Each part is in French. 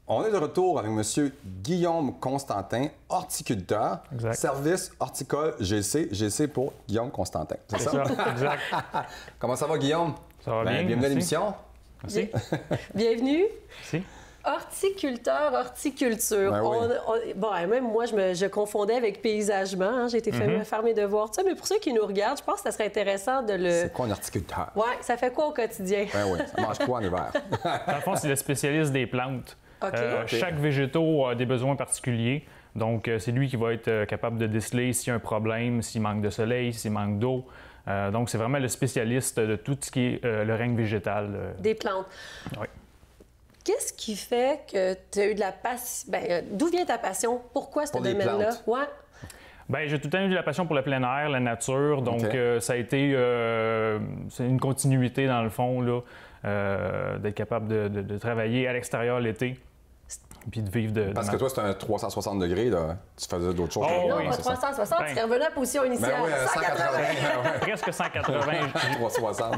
On est de retour avec M. Guillaume Constantin, horticulteur, exact. Service horticole GC pour Guillaume Constantin. C'est ça? Exact. Comment ça va, Guillaume? Ça va bien. Bienvenue à l'émission. Merci. Bienvenue. Merci. Horticulteur, horticulture. Ben oui. Bon, même moi, je confondais avec paysagement. Hein. J'ai été faire mes devoirs. Tu sais, mais pour ceux qui nous regardent, je pense que ça serait intéressant de le... C'est quoi un horticulteur? Oui, ça fait quoi au quotidien? Ben oui, ça mange quoi en hiver? Dans le fond, c'est le spécialiste des plantes. OK. Chaque végétaux a des besoins particuliers. Donc, c'est lui qui va être capable de déceler s'il y a un problème, s'il manque de soleil, s'il manque d'eau. Donc, c'est vraiment le spécialiste de tout ce qui est le règne végétal. Des plantes. Oui. Qu'est-ce qui fait que tu as eu de la passion? D'où vient ta passion? Pourquoi ce domaine-là? Ouais. Bien, j'ai tout le temps eu de la passion pour le plein air, la nature. Donc, ça a été c'est une continuité, dans le fond, là, d'être capable de travailler à l'extérieur l'été. Puis de vivre de. Parce que toi, c'est un 360 degrés, là. Tu faisais d'autres choses. Non, oui, pas 360, tu serais revenu à la position initiale. Ben oui, 180. Presque 180. 360.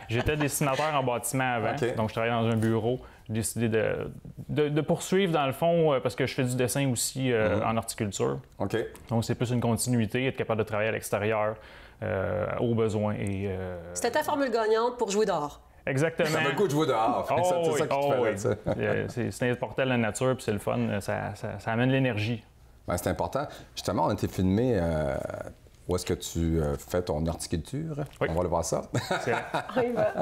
J'étais dessinateur en bâtiment avant, donc je travaillais dans un bureau. J'ai décidé de poursuivre, dans le fond, parce que je fais du dessin aussi en horticulture. OK. Donc, c'est plus une continuité, être capable de travailler à l'extérieur, aux besoins. C'était ta formule gagnante pour jouer dehors. Exactement. Ça veut le coup de jouer dehors. C'est ça qui te fait ça. C'est important, la nature, puis c'est le fun. Ça amène l'énergie. Ben, c'est important. Justement, on a été filmé où est-ce que tu fais ton horticulture. Oui. On va aller voir ça. C'est vrai. On y va.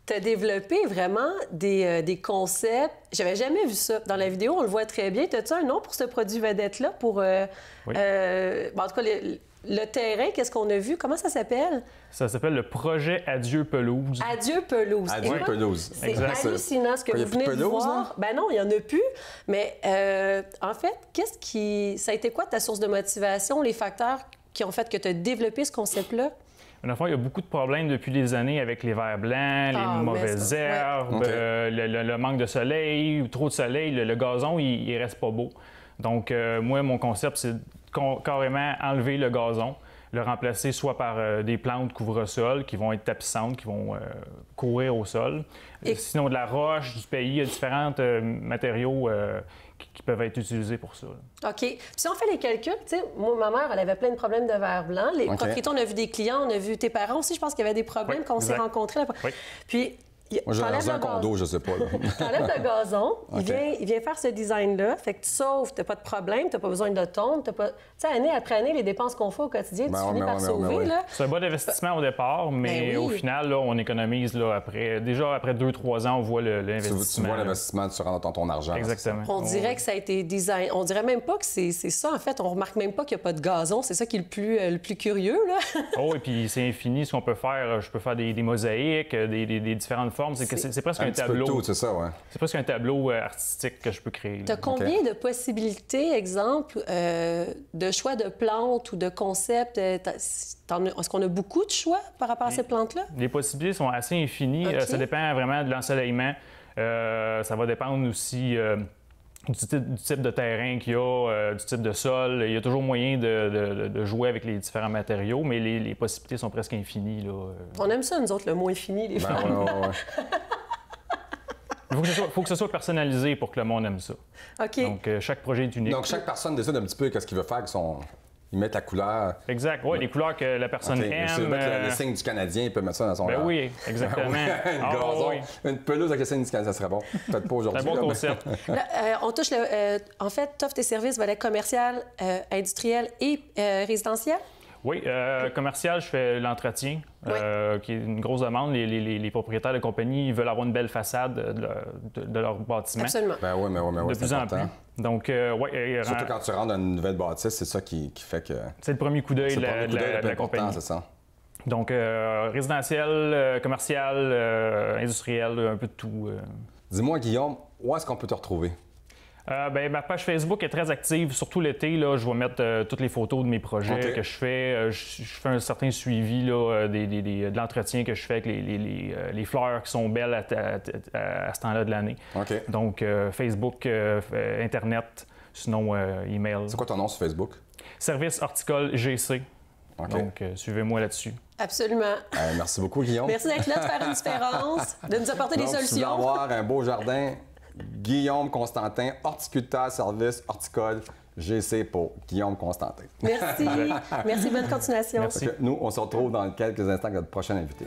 Tu as développé vraiment des concepts. J'avais jamais vu ça. Dans la vidéo, on le voit très bien. As-tu un nom pour ce produit vedette-là? Pour, Oui. En tout cas, le terrain, qu'est-ce qu'on a vu? Comment ça s'appelle? Ça s'appelle le projet Adieu Pelouse. Adieu Pelouse. Adieu Pelouse. C'est Exact. hallucinant ce que vous venez de voir. Là? Ben non, il n'y en a plus. Mais en fait, ça a été quoi ta source de motivation, les facteurs qui ont fait que tu as développé ce concept-là? Dans le fond, il y a beaucoup de problèmes depuis des années avec les vers blancs, les mauvaises herbes, le manque de soleil, trop de soleil. Le gazon, il reste pas beau. Donc, moi, mon concept, c'est carrément enlever le gazon, le remplacer soit par des plantes couvre-sol qui vont être tapissantes, qui vont courir au sol. Sinon, de la roche, du pays, il y a différents matériaux qui peuvent être utilisés pour ça. Là. OK. Puis si on fait les calculs, tu sais, moi, ma mère, elle avait plein de problèmes de verre blanc. Les propriétaires, on a vu des clients, on a vu tes parents aussi, je pense qu'il y avait des problèmes qu'on s'est rencontrés là-bas. Oui. Puis, moi, j'ai un condo, je sais pas. T'enlèves le gazon, il vient faire ce design-là, fait que tu sauves, t'as pas de problème, t'as pas besoin de tonte, t'as pas... Tu sais, année après année, les dépenses qu'on fait au quotidien, tu finis par sauver, là. C'est un bon investissement au départ, mais au final, là, on économise, là, après 2-3 ans, on voit l'investissement. Tu vois l'investissement, tu rentres dans ton argent. Exactement. On dirait que ça a été design. On dirait même pas que c'est ça, en fait. On remarque même pas qu'il n'y a pas de gazon. C'est ça qui est le plus curieux, là. Et puis c'est infini ce qu'on peut faire. Je peux faire des mosaïques, des différentes formes. C'est presque un tableau. Tout, c'est ça, ouais. C'est presque un tableau artistique que je peux créer. Tu as combien de possibilités, exemple, de choix de plantes ou de concepts? Est-ce qu'on a beaucoup de choix par rapport à ces plantes-là? Les possibilités sont assez infinies. Ça dépend vraiment de l'ensoleillement. Ça va dépendre aussi du type de terrain qu'il y a, du type de sol. Il y a toujours moyen de jouer avec les différents matériaux, mais les possibilités sont presque infinies. Là. On aime ça, nous autres, le mot infini, les femmes. Il faut que ce soit personnalisé pour que le monde aime ça. OK. Donc, chaque projet est unique. Donc, chaque personne décide un petit peu qu'est-ce qu'il veut faire avec Ils mettent la couleur. Exact. Oui, les couleurs que la personne aime. Si le signe du Canadien, il peut mettre ça dans son Ben oui, exactement. Une pelouse avec le signe du Canadien, ça serait bon. Peut-être pas aujourd'hui. C'est un bon concept. Là, on touche en fait, tu offres tes services volet commercial, industriel et résidentiel? Oui, commercial, je fais l'entretien, qui est une grosse demande. Les propriétaires de compagnie veulent avoir une belle façade de leur bâtiment. Absolument. Ben oui, de plus en plus. Donc, surtout quand tu rentres dans une nouvelle bâtisse, c'est ça qui fait que... C'est le premier coup d'œil de la compagnie. C'est ça. Donc, résidentiel, commercial, industriel, un peu de tout. Dis-moi, Guillaume, où est-ce qu'on peut te retrouver? Ma page Facebook est très active, surtout l'été. Là, je vais mettre toutes les photos de mes projets que je fais. Je fais un certain suivi là, de l'entretien que je fais avec les fleurs qui sont belles à ce temps-là de l'année. Donc, Facebook, Internet, sinon email. C'est quoi ton nom sur Facebook? Service horticole GC. Donc, suivez-moi là-dessus. Absolument. Merci beaucoup, Guillaume. Merci d'être là, de faire une différence, de nous apporter des solutions. Si vous voulez avoir un beau jardin, Guillaume Constantin, horticulteur, service, horticole, GC pour Guillaume Constantin. Merci. Merci, bonne continuation. Merci. Nous, on se retrouve dans quelques instants avec notre prochain invité.